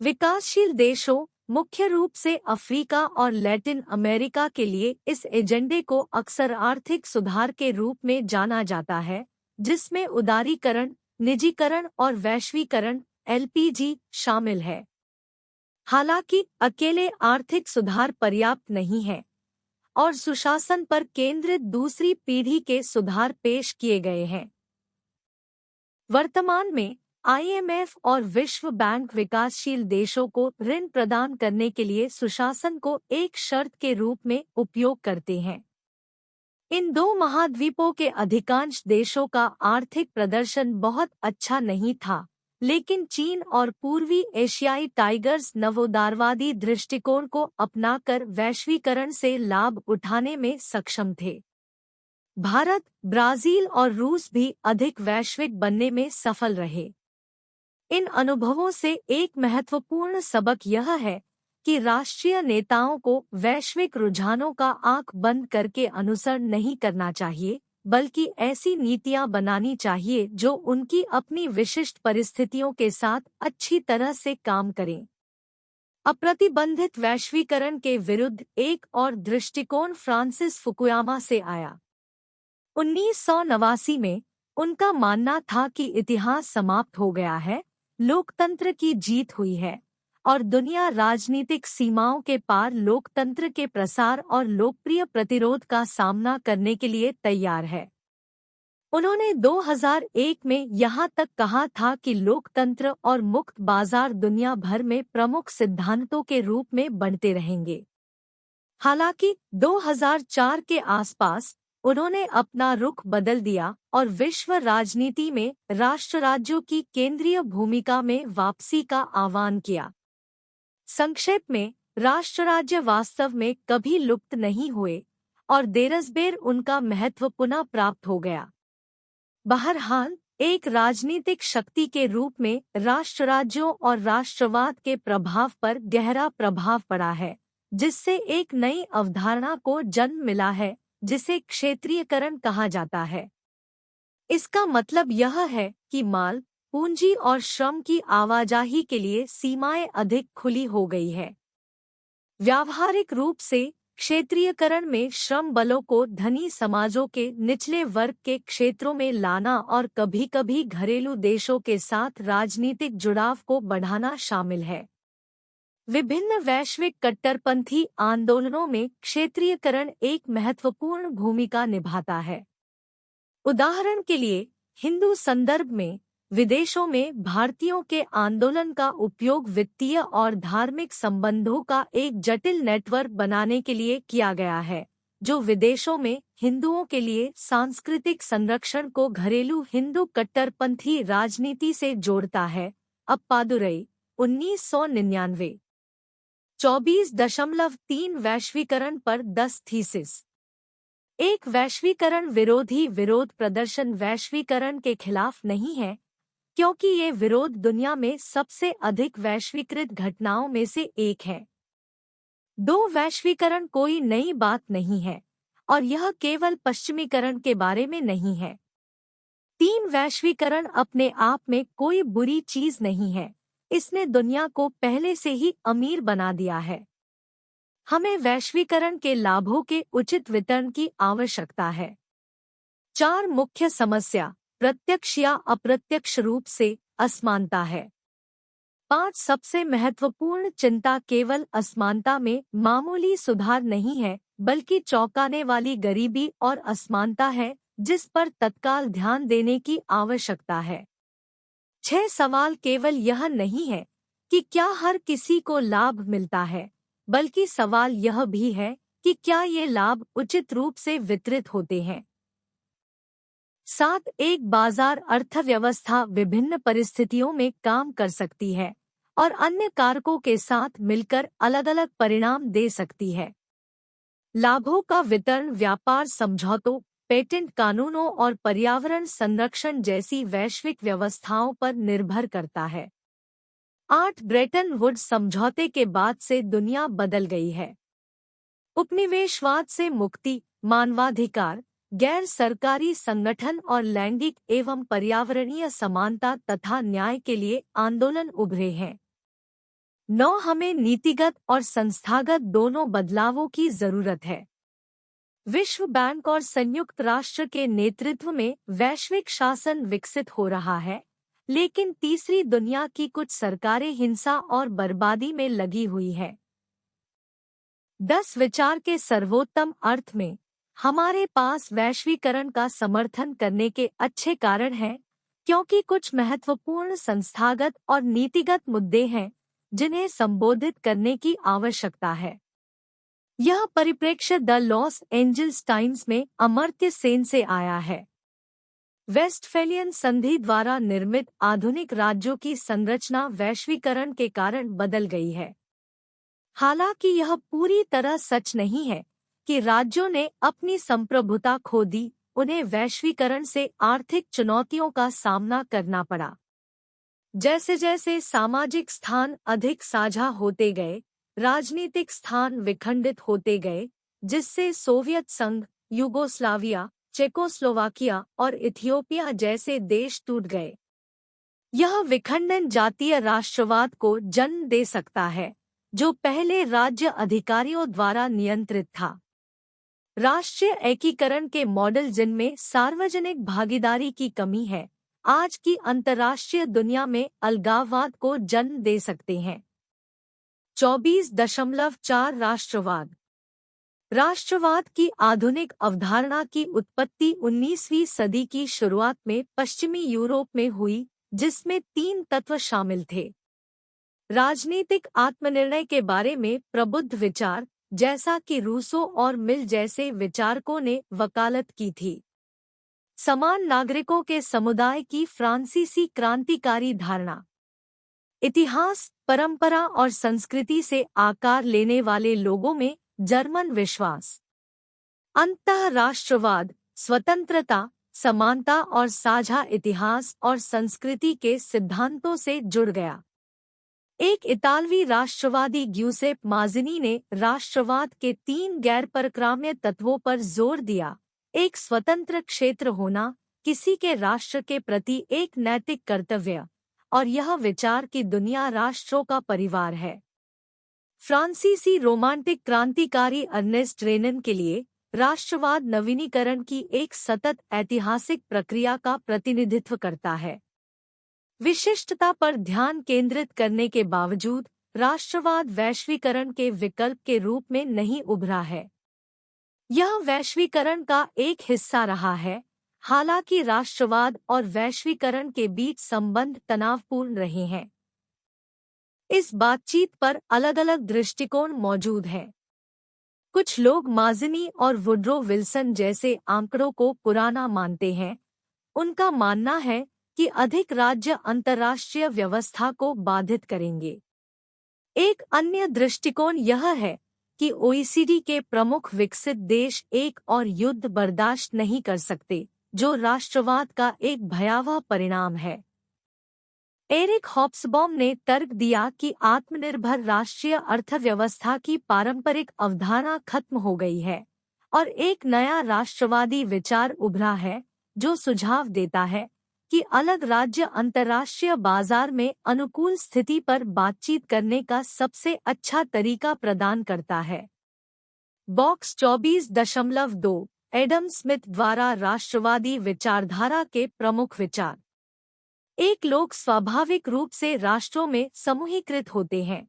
[SPEAKER 1] विकासशील देशों, मुख्य रूप से अफ्रीका और लैटिन अमेरिका के लिए इस एजेंडे को अक्सर आर्थिक सुधार के रूप में जाना जाता है, जिसमें उदारीकरण, निजीकरण और वैश्वीकरण (LPG) शामिल है। हालांकि अकेले आर्थिक सुधार पर्याप्त नहीं है और सुशासन पर केंद्रित दूसरी पीढ़ी के सुधार पेश किए गए हैं। वर्तमान में IMF और विश्व बैंक विकासशील देशों को ऋण प्रदान करने के लिए सुशासन को एक शर्त के रूप में उपयोग करते हैं। इन दो महाद्वीपों के अधिकांश देशों का आर्थिक प्रदर्शन बहुत अच्छा नहीं था, लेकिन चीन और पूर्वी एशियाई टाइगर्स नवोदारवादी दृष्टिकोण को अपनाकर वैश्वीकरण से लाभ उठाने में सक्षम थे। भारत, ब्राजील और रूस भी अधिक वैश्विक बनने में सफल रहे। इन अनुभवों से एक महत्वपूर्ण सबक यह है कि राष्ट्रीय नेताओं को वैश्विक रुझानों का आंख बंद करके अनुसरण नहीं करना चाहिए, बल्कि ऐसी नीतियां बनानी चाहिए जो उनकी अपनी विशिष्ट परिस्थितियों के साथ अच्छी तरह से काम करें। अप्रतिबंधित वैश्वीकरण के विरुद्ध एक और दृष्टिकोण फ्रांसिस फुकुयामा से आया। 1989 में उनका मानना था कि इतिहास समाप्त हो गया है, लोकतंत्र की जीत हुई है और दुनिया राजनीतिक सीमाओं के पार लोकतंत्र के प्रसार और लोकप्रिय प्रतिरोध का सामना करने के लिए तैयार है। उन्होंने 2001 में यहाँ तक कहा था कि लोकतंत्र और मुक्त बाजार दुनिया भर में प्रमुख सिद्धांतों के रूप में बढ़ते रहेंगे। हालांकि 2004 के आसपास उन्होंने अपना रुख बदल दिया और विश्व राजनीति में राष्ट्र राज्यों की केंद्रीय भूमिका में वापसी का आह्वान किया। संक्षेप में, राष्ट्र राज्य वास्तव में कभी लुप्त नहीं हुए और देरसबेर उनका महत्व पुनः प्राप्त हो गया। बहरहाल, एक राजनीतिक शक्ति के रूप में राष्ट्र राज्यों और राष्ट्रवाद के प्रभाव पर गहरा प्रभाव पड़ा है, जिससे एक नई अवधारणा को जन्म मिला है जिसे क्षेत्रीयकरण कहा जाता है। इसका मतलब यह है कि माल, पूंजी और श्रम की आवाजाही के लिए सीमाएं अधिक खुली हो गई है। व्यावहारिक रूप से क्षेत्रीयकरण में श्रम बलों को धनी समाजों के निचले वर्ग के क्षेत्रों में लाना और कभी-कभी घरेलू देशों के साथ राजनीतिक जुड़ाव को बढ़ाना शामिल है। विभिन्न वैश्विक कट्टरपंथी आंदोलनों में क्षेत्रीयकरण एक महत्वपूर्ण भूमिका निभाता है। उदाहरण के लिए, हिंदू संदर्भ में विदेशों में भारतीयों के आंदोलन का उपयोग वित्तीय और धार्मिक संबंधों का एक जटिल नेटवर्क बनाने के लिए किया गया है, जो विदेशों में हिंदुओं के लिए सांस्कृतिक संरक्षण को घरेलू हिंदू कट्टरपंथी राजनीति से जोड़ता है। अप्पादुरई, 1999। 24.3 वैश्वीकरण पर 10 थीसिस। एक वैश्वीकरण विरोधी विरोध प्रदर्शन वैश्वीकरण के खिलाफ नहीं है, क्योंकि ये विरोध दुनिया में सबसे अधिक वैश्वीकृत घटनाओं में से एक है। 2 वैश्वीकरण कोई नई बात नहीं है और यह केवल पश्चिमीकरण के बारे में नहीं है। 3 वैश्वीकरण अपने आप में कोई बुरी चीज नहीं है, इसने दुनिया को पहले से ही अमीर बना दिया है। हमें वैश्वीकरण के लाभों के उचित वितरण की आवश्यकता है। 4 मुख्य समस्या प्रत्यक्ष या अप्रत्यक्ष रूप से असमानता है। 5 सबसे महत्वपूर्ण चिंता केवल असमानता में मामूली सुधार नहीं है, बल्कि चौंकाने वाली गरीबी और असमानता है जिस पर तत्काल ध्यान देने की आवश्यकता है। 6 सवाल केवल यह नहीं है कि क्या हर किसी को लाभ मिलता है, बल्कि सवाल यह भी है कि क्या ये लाभ उचित रूप से वितरित होते हैं। 7 एक बाजार अर्थव्यवस्था विभिन्न परिस्थितियों में काम कर सकती है और अन्य कारकों के साथ मिलकर अलग-अलग परिणाम दे सकती है। लाभों का वितरण व्यापार समझौतों, पेटेंट कानूनों और पर्यावरण संरक्षण जैसी वैश्विक व्यवस्थाओं पर निर्भर करता है। 8 ब्रेटन वुड्स समझौते के बाद से दुनिया बदल गई है। उपनिवेशवाद से मुक्ति, मानवाधिकार, गैर सरकारी संगठन और लैंगिक एवं पर्यावरणीय समानता तथा न्याय के लिए आंदोलन उभरे हैं। 9 हमें नीतिगत और संस्थागत दोनों बदलावों की जरूरत है। विश्व बैंक और संयुक्त राष्ट्र के नेतृत्व में वैश्विक शासन विकसित हो रहा है, लेकिन तीसरी दुनिया की कुछ सरकारें हिंसा और बर्बादी में लगी हुई है। 10 विचार के सर्वोत्तम अर्थ में हमारे पास वैश्वीकरण का समर्थन करने के अच्छे कारण हैं, क्योंकि कुछ महत्वपूर्ण संस्थागत और नीतिगत मुद्दे हैं जिन्हें संबोधित करने की आवश्यकता है। यह परिप्रेक्ष्य द लॉस एंजल्स टाइम्स में अमर्त्य सेन से आया है। वेस्टफैलियन संधि द्वारा निर्मित आधुनिक राज्यों की संरचना वैश्वीकरण के कारण बदल गई है। हालांकि यह पूरी तरह सच नहीं है कि राज्यों ने अपनी संप्रभुता खो दी, उन्हें वैश्वीकरण से आर्थिक चुनौतियों का सामना करना पड़ा। जैसे जैसे सामाजिक स्थान अधिक साझा होते गए, राजनीतिक स्थान विखंडित होते गए, जिससे सोवियत संघ, यूगोस्लाविया, चेकोस्लोवाकिया और इथियोपिया जैसे देश टूट गए। यह विखंडन जातीय राष्ट्रवाद को जन्म दे सकता है, जो पहले राज्य अधिकारियों द्वारा नियंत्रित था। राष्ट्रीय एकीकरण के मॉडल जिनमें सार्वजनिक भागीदारी की कमी है, आज की अंतर्राष्ट्रीय दुनिया में अलगाववाद को जन्म दे सकते हैं। 24.4 राष्ट्रवाद। राष्ट्रवाद की आधुनिक अवधारणा की उत्पत्ति 19वीं सदी की शुरुआत में पश्चिमी यूरोप में हुई, जिसमें 3 तत्व शामिल थे। राजनीतिक आत्मनिर्णय के बारे में प्रबुद्ध विचार, जैसा कि रूसो और मिल जैसे विचारकों ने वकालत की थी। समान नागरिकों के समुदाय की फ्रांसीसी क्रांतिकारी धारणा। इतिहास, परंपरा और संस्कृति से आकार लेने वाले लोगों में जर्मन विश्वास। अंततः राष्ट्रवाद, स्वतंत्रता, समानता और साझा इतिहास और संस्कृति के सिद्धांतों से जुड़ गया। एक इतालवी राष्ट्रवादी ग्यूसेप माज़िनी ने राष्ट्रवाद के 3 गैर-परक्राम्य तत्वों पर जोर दिया: एक स्वतंत्र क्षेत्र होना, किसी के राष्ट्र के प्रति एक नैतिक कर्तव्य, और यह विचार कि दुनिया राष्ट्रों का परिवार है। फ्रांसीसी रोमांटिक क्रांतिकारी अर्नेस्ट रेनन के लिए राष्ट्रवाद नवीनीकरण की एक सतत ऐतिहासिक प्रक्रिया का प्रतिनिधित्व करता है। विशिष्टता पर ध्यान केंद्रित करने के बावजूद राष्ट्रवाद वैश्वीकरण के विकल्प के रूप में नहीं उभरा है। यह वैश्वीकरण का एक हिस्सा रहा है, हालांकि राष्ट्रवाद और वैश्वीकरण के बीच संबंध तनावपूर्ण रहे हैं। इस बातचीत पर अलग-अलग दृष्टिकोण मौजूद हैं। कुछ लोग माज़िनी और वुड्रो विल्सन जैसे आंकड़ों को पुराना मानते हैं। उनका मानना है कि अधिक राज्य अंतर्राष्ट्रीय व्यवस्था को बाधित करेंगे। एक अन्य दृष्टिकोण यह है कि ओईसीडी के प्रमुख विकसित देश एक और युद्ध बर्दाश्त नहीं कर सकते, जो राष्ट्रवाद का एक भयावह परिणाम है। एरिक हॉब्सबॉम ने तर्क दिया कि आत्मनिर्भर राष्ट्रीय अर्थव्यवस्था की पारंपरिक अवधारणा खत्म हो गई है और एक नया राष्ट्रवादी विचार उभरा है, जो सुझाव देता है कि अलग राज्य अंतर्राष्ट्रीय बाजार में अनुकूल स्थिति पर बातचीत करने का सबसे अच्छा तरीका प्रदान करता है। बॉक्स 24.2 एडम स्मिथ द्वारा राष्ट्रवादी विचारधारा के प्रमुख विचार। एक लोग स्वाभाविक रूप से राष्ट्रों में समूहीकृत होते हैं।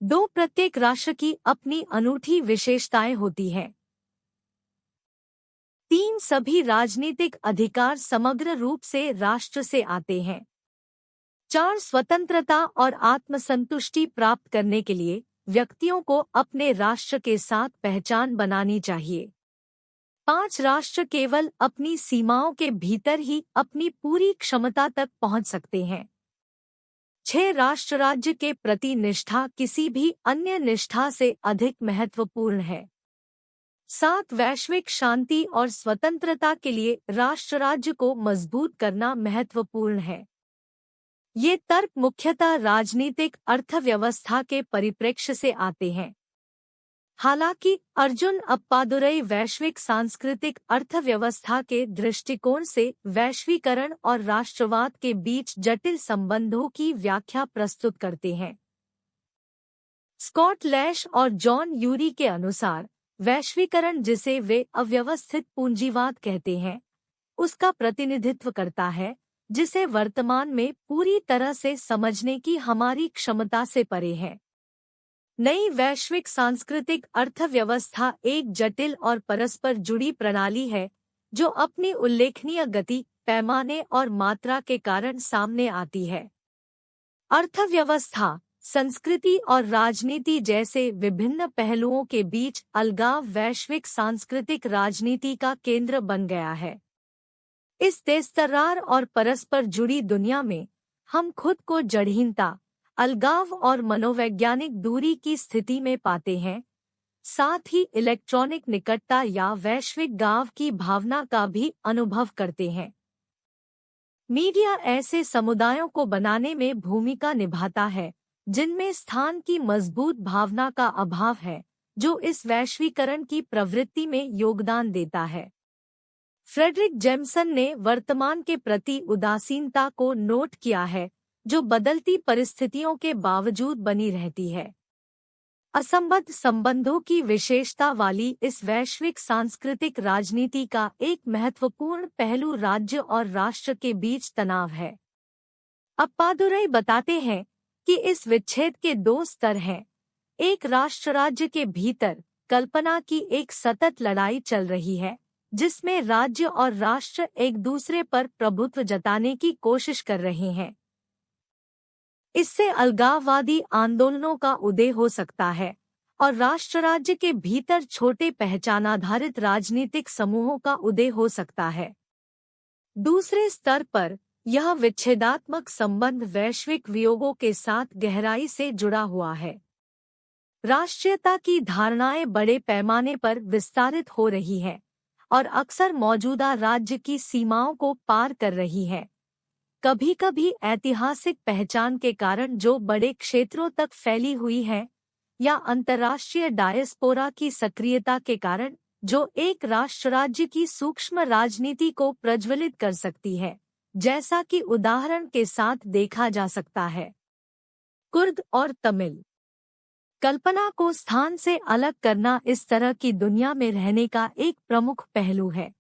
[SPEAKER 1] 2 प्रत्येक राष्ट्र की अपनी अनूठी विशेषताएं होती हैं। 3 सभी राजनीतिक अधिकार समग्र रूप से राष्ट्र से आते हैं। 4 स्वतंत्रता और आत्मसंतुष्टि प्राप्त करने के लिए व्यक्तियों को अपने राष्ट्र के साथ पहचान बनानी चाहिए। 5 राष्ट्र केवल अपनी सीमाओं के भीतर ही अपनी पूरी क्षमता तक पहुंच सकते हैं। 6 राष्ट्र राज्य के प्रति निष्ठा किसी भी अन्य निष्ठा से अधिक महत्वपूर्ण है। 7 वैश्विक शांति और स्वतंत्रता के लिए राष्ट्र राज्य को मजबूत करना महत्वपूर्ण है। ये तर्क मुख्यतः राजनीतिक अर्थव्यवस्था के परिप्रेक्ष्य से आते हैं। हालांकि अर्जुन अप्पादुरई वैश्विक सांस्कृतिक अर्थव्यवस्था के दृष्टिकोण से वैश्वीकरण और राष्ट्रवाद के बीच जटिल संबंधों की व्याख्या प्रस्तुत करते हैं। स्कॉट लैश और जॉन यूरी के अनुसार वैश्वीकरण, जिसे वे अव्यवस्थित पूंजीवाद कहते हैं, उसका प्रतिनिधित्व करता है जिसे वर्तमान में पूरी तरह से समझने की हमारी क्षमता से परे है। नई वैश्विक सांस्कृतिक अर्थव्यवस्था एक जटिल और परस्पर जुड़ी प्रणाली है जो अपनी उल्लेखनीय गति, पैमाने और मात्रा के कारण सामने आती है। अर्थव्यवस्था, संस्कृति और राजनीति जैसे विभिन्न पहलुओं के बीच अलगाव वैश्विक सांस्कृतिक राजनीति का केंद्र बन गया है। इस तेजतर्रार और परस्पर जुड़ी दुनिया में हम खुद को जड़हीनता, अलगाव और मनोवैज्ञानिक दूरी की स्थिति में पाते हैं, साथ ही इलेक्ट्रॉनिक निकटता या वैश्विक गांव की भावना का भी अनुभव करते हैं। मीडिया ऐसे समुदायों को बनाने में भूमिका निभाता है जिनमें स्थान की मजबूत भावना का अभाव है, जो इस वैश्वीकरण की प्रवृत्ति में योगदान देता है। फ्रेडरिक जेमसन ने वर्तमान के प्रति उदासीनता को नोट किया है, जो बदलती परिस्थितियों के बावजूद बनी रहती है। असंबद्ध संबंधों की विशेषता वाली इस वैश्विक सांस्कृतिक राजनीति का एक महत्वपूर्ण पहलू राज्य और राष्ट्र के बीच तनाव है। अप्पादुरई बताते हैं कि इस विच्छेद के 2 स्तर हैं। एक राष्ट्र राज्य के भीतर कल्पना की एक सतत लड़ाई चल रही है, जिसमें राज्य और राष्ट्र एक दूसरे पर प्रभुत्व जताने की कोशिश कर रहे हैं। इससे अलगाववादी आंदोलनों का उदय हो सकता है और राष्ट्र राज्य के भीतर छोटे पहचानाधारित राजनीतिक समूहों का उदय हो सकता है। दूसरे स्तर पर यह विच्छेदात्मक संबंध वैश्विक वियोगों के साथ गहराई से जुड़ा हुआ है। राष्ट्रीयता की धारणाएं बड़े पैमाने पर विस्तारित हो रही है और अक्सर मौजूदा राज्य की सीमाओं को पार कर रही है। कभी-कभी ऐतिहासिक पहचान के कारण जो बड़े क्षेत्रों तक फैली हुई है, या अंतर्राष्ट्रीय डायस्पोरा की सक्रियता के कारण जो एक राष्ट्र राज्य की सूक्ष्म राजनीति को प्रज्वलित कर सकती है, जैसा कि उदाहरण के साथ देखा जा सकता है। कुर्द और तमिल कल्पना को स्थान से अलग करना इस तरह की दुनिया में रहने का एक प्रमुख पहलू है।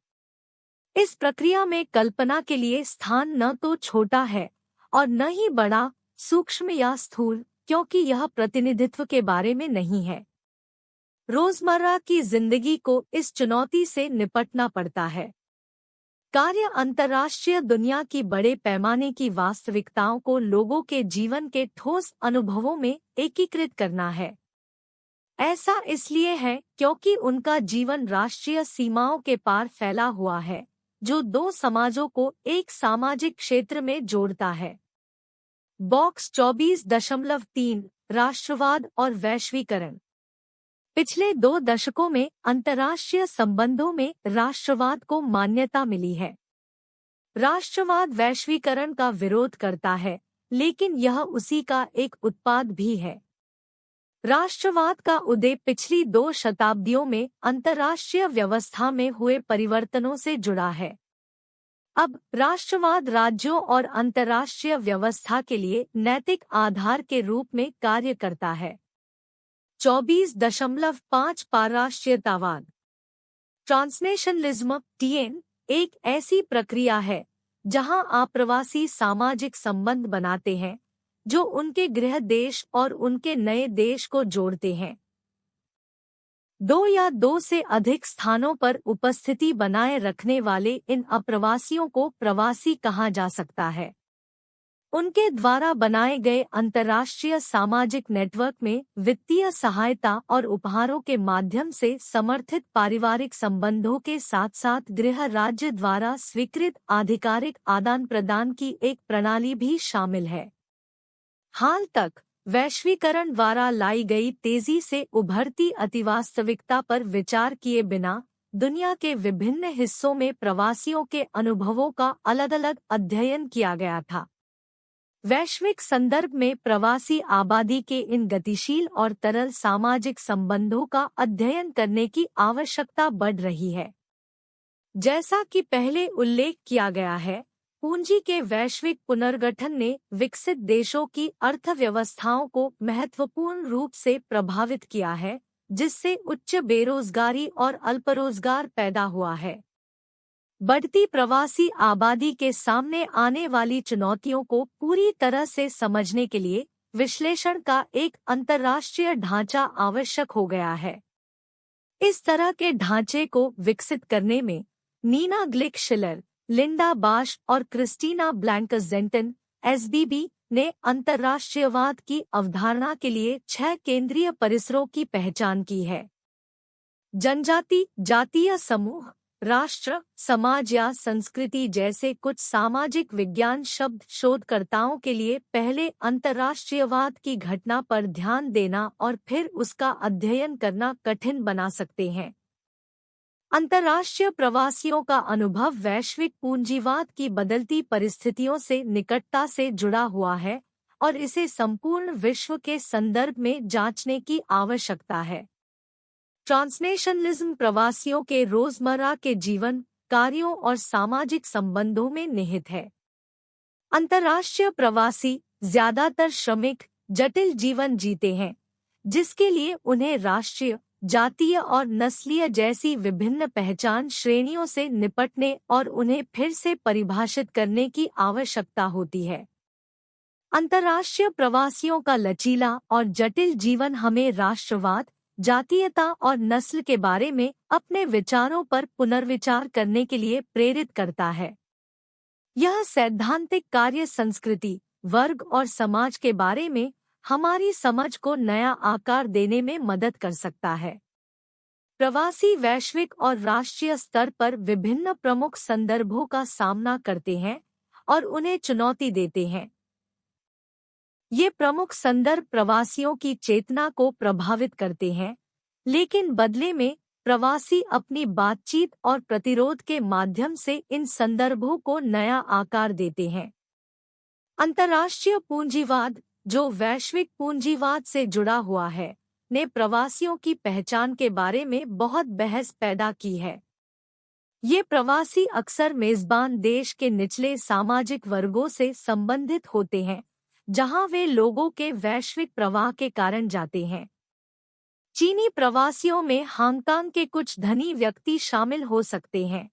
[SPEAKER 1] इस प्रक्रिया में कल्पना के लिए स्थान न तो छोटा है और न ही बड़ा, सूक्ष्म या स्थूल, क्योंकि यह प्रतिनिधित्व के बारे में नहीं है। रोजमर्रा की जिंदगी को इस चुनौती से निपटना पड़ता है। कार्य अंतर्राष्ट्रीय दुनिया की बड़े पैमाने की वास्तविकताओं को लोगों के जीवन के ठोस अनुभवों में एकीकृत करना है। ऐसा इसलिए है क्योंकि उनका जीवन राष्ट्रीय सीमाओं के पार फैला हुआ है, जो दो समाजों को एक सामाजिक क्षेत्र में जोड़ता है। बॉक्स 24.3 राष्ट्रवाद और वैश्वीकरण। पिछले 2 दशकों में अंतर्राष्ट्रीय संबंधों में राष्ट्रवाद को मान्यता मिली है। राष्ट्रवाद वैश्वीकरण का विरोध करता है, लेकिन यह उसी का एक उत्पाद भी है। राष्ट्रवाद का उदय पिछली 2 शताब्दियों में अंतर्राष्ट्रीय व्यवस्था में हुए परिवर्तनों से जुड़ा है। अब राष्ट्रवाद राज्यों और अंतर्राष्ट्रीय व्यवस्था के लिए नैतिक आधार के रूप में कार्य करता है। 24.5 पारराष्ट्रीयतावाद। ट्रांसनेशनलिज्म (TN) एक ऐसी प्रक्रिया है जहां आप्रवासी सामाजिक संबंध बनाते हैं जो उनके गृह देश और उनके नए देश को जोड़ते हैं। 2 या 2 से अधिक स्थानों पर उपस्थिति बनाए रखने वाले इन अप्रवासियों को प्रवासी कहा जा सकता है। उनके द्वारा बनाए गए अंतर्राष्ट्रीय सामाजिक नेटवर्क में वित्तीय सहायता और उपहारों के माध्यम से समर्थित पारिवारिक संबंधों के साथ साथ गृह राज्य द्वारा स्वीकृत आधिकारिक आदान प्रदान की एक प्रणाली भी शामिल है। हाल तक वैश्वीकरण द्वारा लाई गई तेजी से उभरती अतिवास्तविकता पर विचार किए बिना दुनिया के विभिन्न हिस्सों में प्रवासियों के अनुभवों का अलग-अलग अध्ययन किया गया था। वैश्विक संदर्भ में प्रवासी आबादी के इन गतिशील और तरल सामाजिक संबंधों का अध्ययन करने की आवश्यकता बढ़ रही है। जैसा कि पहले उल्लेख किया गया है, पूंजी के वैश्विक पुनर्गठन ने विकसित देशों की अर्थव्यवस्थाओं को महत्वपूर्ण रूप से प्रभावित किया है, जिससे उच्च बेरोजगारी और अल्परोजगार पैदा हुआ है। बढ़ती प्रवासी आबादी के सामने आने वाली चुनौतियों को पूरी तरह से समझने के लिए विश्लेषण का एक अंतर्राष्ट्रीय ढांचा आवश्यक हो गया है। इस तरह के ढांचे को विकसित करने में नीना ग्लिक-शिलर, लिंडा बाश और क्रिस्टीना ब्लैंकजेंटन (SBB) ने अंतर्राष्ट्रीयवाद की अवधारणा के लिए 6 केंद्रीय परिसरों की पहचान की है। जनजाति, जातीय समूह, राष्ट्र, समाज या संस्कृति जैसे कुछ सामाजिक विज्ञान शब्द शोधकर्ताओं के लिए पहले अंतर्राष्ट्रीयवाद की घटना पर ध्यान देना और फिर उसका अध्ययन करना कठिन बना सकते हैं। अंतर्राष्ट्रीय प्रवासियों का अनुभव वैश्विक पूंजीवाद की बदलती परिस्थितियों से निकटता से जुड़ा हुआ है और इसे संपूर्ण विश्व के संदर्भ में जांचने की आवश्यकता है। ट्रांसनेशनलिज्म प्रवासियों के रोजमर्रा के जीवन, कार्यों और सामाजिक संबंधों में निहित है। अंतर्राष्ट्रीय प्रवासी ज्यादातर श्रमिक, जटिल जीवन जीते हैं, जिसके लिए उन्हें राष्ट्रीय, जातीय और नस्लीय जैसी विभिन्न पहचान श्रेणियों से निपटने और उन्हें फिर से परिभाषित करने की आवश्यकता होती है। अंतर्राष्ट्रीय प्रवासियों का लचीला और जटिल जीवन हमें राष्ट्रवाद, जातीयता और नस्ल के बारे में अपने विचारों पर पुनर्विचार करने के लिए प्रेरित करता है। यह सैद्धांतिक कार्य संस्कृति, वर्ग और समाज के बारे में हमारी समझ को नया आकार देने में मदद कर सकता है। प्रवासी वैश्विक और राष्ट्रीय स्तर पर विभिन्न प्रमुख संदर्भों का सामना करते हैं और उन्हें चुनौती देते हैं। ये प्रमुख संदर्भ प्रवासियों की चेतना को प्रभावित करते हैं, लेकिन बदले में प्रवासी अपनी बातचीत और प्रतिरोध के माध्यम से इन संदर्भों को नया आकार देते हैं। अंतर्राष्ट्रीय पूंजीवाद, जो वैश्विक पूंजीवाद से जुड़ा हुआ है, ने प्रवासियों की पहचान के बारे में बहुत बहस पैदा की है। ये प्रवासी अक्सर मेजबान देश के निचले सामाजिक वर्गों से संबंधित होते हैं, जहां वे लोगों के वैश्विक प्रवाह के कारण जाते हैं। चीनी प्रवासियों में हांगकांग के कुछ धनी व्यक्ति शामिल हो सकते हैं,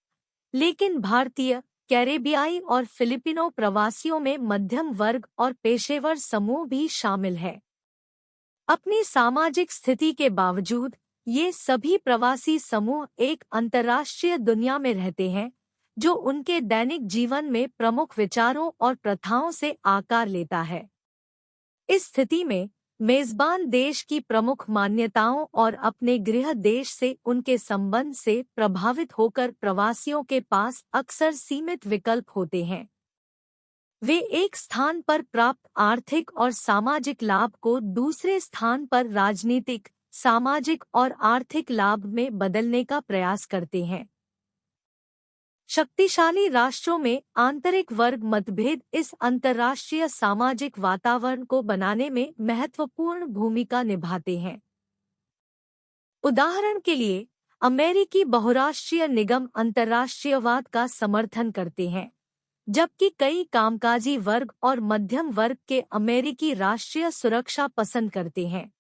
[SPEAKER 1] लेकिन भारतीय, कैरेबियाई और फिलिपिनो प्रवासियों में मध्यम वर्ग और पेशेवर समूह भी शामिल है। अपनी सामाजिक स्थिति के बावजूद ये सभी प्रवासी समूह एक अंतर्राष्ट्रीय दुनिया में रहते हैं, जो उनके दैनिक जीवन में प्रमुख विचारों और प्रथाओं से आकार लेता है। इस स्थिति में मेजबान देश की प्रमुख मान्यताओं और अपने गृह देश से उनके संबंध से प्रभावित होकर प्रवासियों के पास अक्सर सीमित विकल्प होते हैं। वे एक स्थान पर प्राप्त आर्थिक और सामाजिक लाभ को दूसरे स्थान पर राजनीतिक, सामाजिक और आर्थिक लाभ में बदलने का प्रयास करते हैं। शक्तिशाली राष्ट्रों में आंतरिक वर्ग मतभेद इस अंतर्राष्ट्रीय सामाजिक वातावरण को बनाने में महत्वपूर्ण भूमिका निभाते हैं। उदाहरण के लिए, अमेरिकी बहुराष्ट्रीय निगम अंतर्राष्ट्रीयवाद का समर्थन करते हैं, जबकि कई कामकाजी वर्ग और मध्यम वर्ग के अमेरिकी राष्ट्रीय सुरक्षा पसंद करते हैं।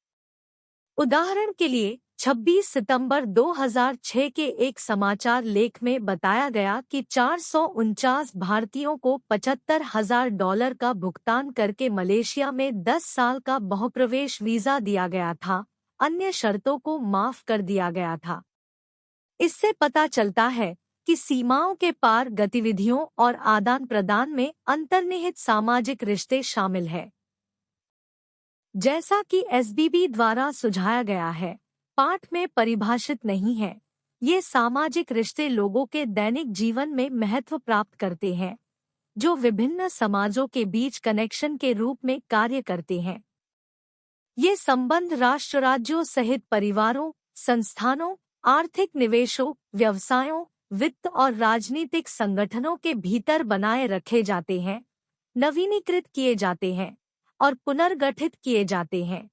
[SPEAKER 1] उदाहरण के लिए, 26 सितंबर 2006 के एक समाचार लेख में बताया गया कि 449 भारतीयों को $75,000 का भुगतान करके मलेशिया में 10 साल का बहुप्रवेश वीजा दिया गया था, अन्य शर्तों को माफ कर दिया गया था। इससे पता चलता है कि सीमाओं के पार गतिविधियों और आदान प्रदान में अंतर्निहित सामाजिक रिश्ते शामिल हैं। जैसा कि एसबीबी द्वारा सुझाया गया है, पाठ में परिभाषित नहीं है, ये सामाजिक रिश्ते लोगों के दैनिक जीवन में महत्व प्राप्त करते हैं, जो विभिन्न समाजों के बीच कनेक्शन के रूप में कार्य करते हैं। ये संबंध राष्ट्र राज्यों सहित परिवारों, संस्थानों, आर्थिक निवेशों, व्यवसायों, वित्त और राजनीतिक संगठनों के भीतर बनाए रखे जाते हैं, नवीनीकृत किए जाते हैं और पुनर्गठित किए जाते हैं।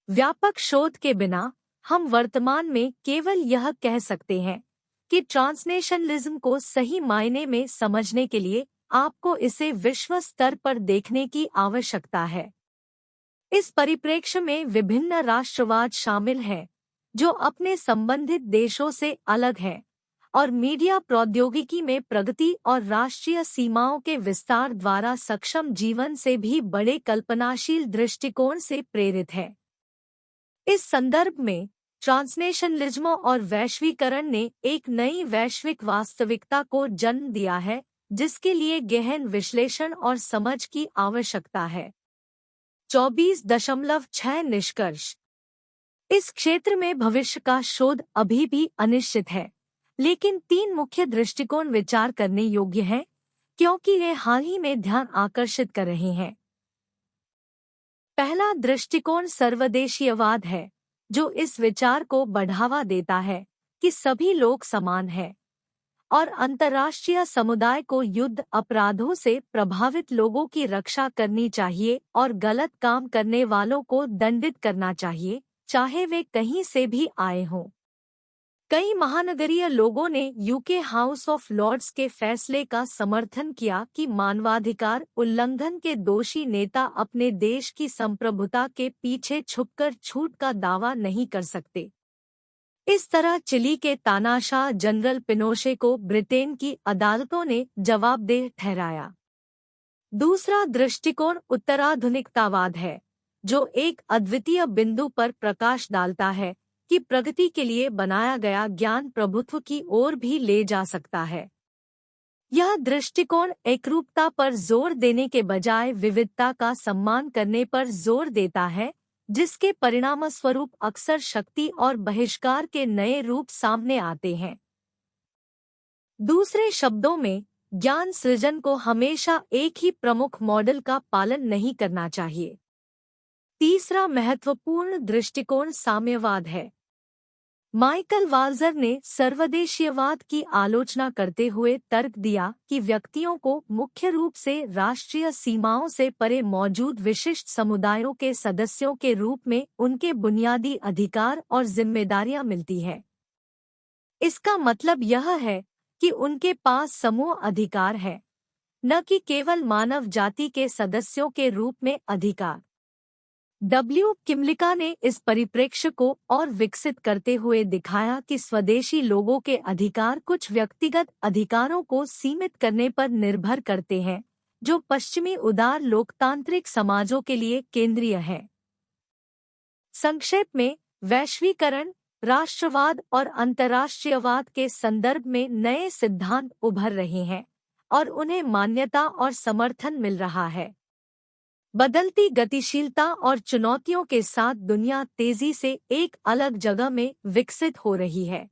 [SPEAKER 1] व्यापक शोध के बिना हम वर्तमान में केवल यह कह सकते हैं कि ट्रांसनेशनलिज्म को सही मायने में समझने के लिए आपको इसे विश्व स्तर पर देखने की आवश्यकता है। इस परिप्रेक्ष्य में विभिन्न राष्ट्रवाद शामिल हैं, जो अपने संबंधित देशों से अलग हैं और मीडिया प्रौद्योगिकी में प्रगति और राष्ट्रीय सीमाओं के विस्तार द्वारा सक्षम जीवन से भी बड़े कल्पनाशील दृष्टिकोण से प्रेरित है। इस संदर्भ में ट्रांसनेशनलिज्म और वैश्वीकरण ने एक नई वैश्विक वास्तविकता को जन्म दिया है, जिसके लिए गहन विश्लेषण और समझ की आवश्यकता है। 24.6 निष्कर्ष। इस क्षेत्र में भविष्य का शोध अभी भी अनिश्चित है, लेकिन 3 मुख्य दृष्टिकोण विचार करने योग्य हैं, क्योंकि वे हाल ही में ध्यान आकर्षित कर रहे हैं। पहला दृष्टिकोण सर्वदेशीयवाद है, जो इस विचार को बढ़ावा देता है कि सभी लोग समान हैं और अंतर्राष्ट्रीय समुदाय को युद्ध अपराधों से प्रभावित लोगों की रक्षा करनी चाहिए और गलत काम करने वालों को दंडित करना चाहिए, चाहे वे कहीं से भी आए हों। कई महानगरीय लोगों ने यूके हाउस ऑफ लॉर्ड्स के फैसले का समर्थन किया कि मानवाधिकार उल्लंघन के दोषी नेता अपने देश की संप्रभुता के पीछे छुपकर छूट का दावा नहीं कर सकते। इस तरह चिली के तानाशाह जनरल पिनोशे को ब्रिटेन की अदालतों ने जवाबदेह ठहराया। दूसरा दृष्टिकोण उत्तराधुनिकतावाद है, जो एक अद्वितीय बिंदु पर प्रकाश डालता है कि प्रगति के लिए बनाया गया ज्ञान प्रभुत्व की ओर भी ले जा सकता है। यह दृष्टिकोण एकरूपता पर जोर देने के बजाय विविधता का सम्मान करने पर जोर देता है, जिसके परिणामस्वरूप अक्सर शक्ति और बहिष्कार के नए रूप सामने आते हैं। दूसरे शब्दों में, ज्ञान सृजन को हमेशा एक ही प्रमुख मॉडल का पालन नहीं करना चाहिए। तीसरा महत्वपूर्ण दृष्टिकोण साम्यवाद है। माइकल वाल्जर ने सर्वदेशीयवाद की आलोचना करते हुए तर्क दिया कि व्यक्तियों को मुख्य रूप से राष्ट्रीय सीमाओं से परे मौजूद विशिष्ट समुदायों के सदस्यों के रूप में उनके बुनियादी अधिकार और जिम्मेदारियां मिलती है। इसका मतलब यह है कि उनके पास समूह अधिकार है, न कि केवल मानव जाति के सदस्यों के रूप में अधिकार। किमलिका ने इस परिप्रेक्ष्य को और विकसित करते हुए दिखाया कि स्वदेशी लोगों के अधिकार कुछ व्यक्तिगत अधिकारों को सीमित करने पर निर्भर करते हैं, जो पश्चिमी उदार लोकतांत्रिक समाजों के लिए केंद्रीय है। संक्षेप में, वैश्वीकरण, राष्ट्रवाद और अंतर्राष्ट्रीयवाद के संदर्भ में नए सिद्धांत उभर रहे हैं और उन्हें मान्यता और समर्थन मिल रहा है। बदलती गतिशीलता और चुनौतियों के साथ दुनिया तेजी से एक अलग जगह में विकसित हो रही है।